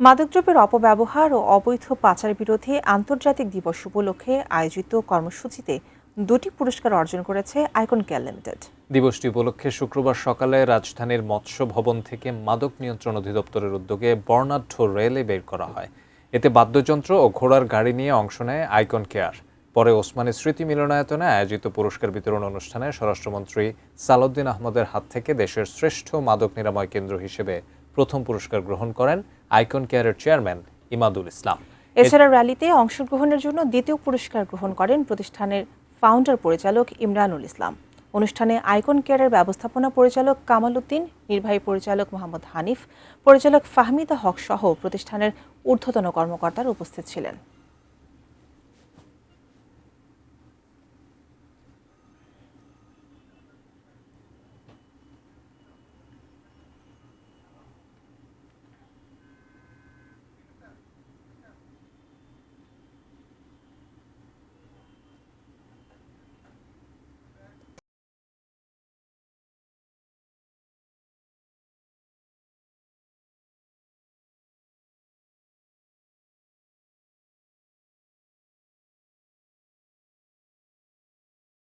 মাদকদ্রব্যের অপব্যবহার ও অবৈধ পাচার বিরোধী আন্তর্জাতিক দিবস উপলক্ষে আয়োজিত কর্মসূচিতে দুটি পুরস্কার অর্জন করেছে আইকন কেয়ার লিমিটেড। দিবসটি উপলক্ষে শুক্রবার সকালে রাজধানীর মৎস্য ভবন থেকে মাদক নিয়ন্ত্রণ অধিদপ্তরের উদ্যোগে বর্ণাঢ্য র্যালি বের করা হয়। এতে বাদ্যযন্ত্র ও ঘোড়ার গাড়ি নিয়ে অংশ নেয় আইকন কেয়ার। পরে ওসমানী স্মৃতি মিলনায়তনে আয়োজিত পুরস্কার বিতরণ অনুষ্ঠানে স্বরাষ্ট্রমন্ত্রী সালাউদ্দিন আহমদের হাত থেকে দেশের শ্রেষ্ঠ মাদক নিরাময় কেন্দ্র হিসেবে প্রথম পুরস্কার গ্রহণ করেন আইকন কেয়ারের চেয়ারম্যান ইমাদুল ইসলাম। এছাড়া র্যালিতে অংশগ্রহণের জন্য দ্বিতীয় পুরস্কার গ্রহণ করেন প্রতিষ্ঠানের ফাউন্ডার পরিচালক ইমরানুল ইসলাম। অনুষ্ঠানে আইকন কেয়ারের ব্যবস্থাপনা পরিচালক কামাল উদ্দিন, নির্বাহী পরিচালক মোহাম্মদ হানিফ, পরিচালক ফাহমিদা হক সহ প্রতিষ্ঠানের ঊর্ধ্বতন কর্মকর্তারা উপস্থিত ছিলেন।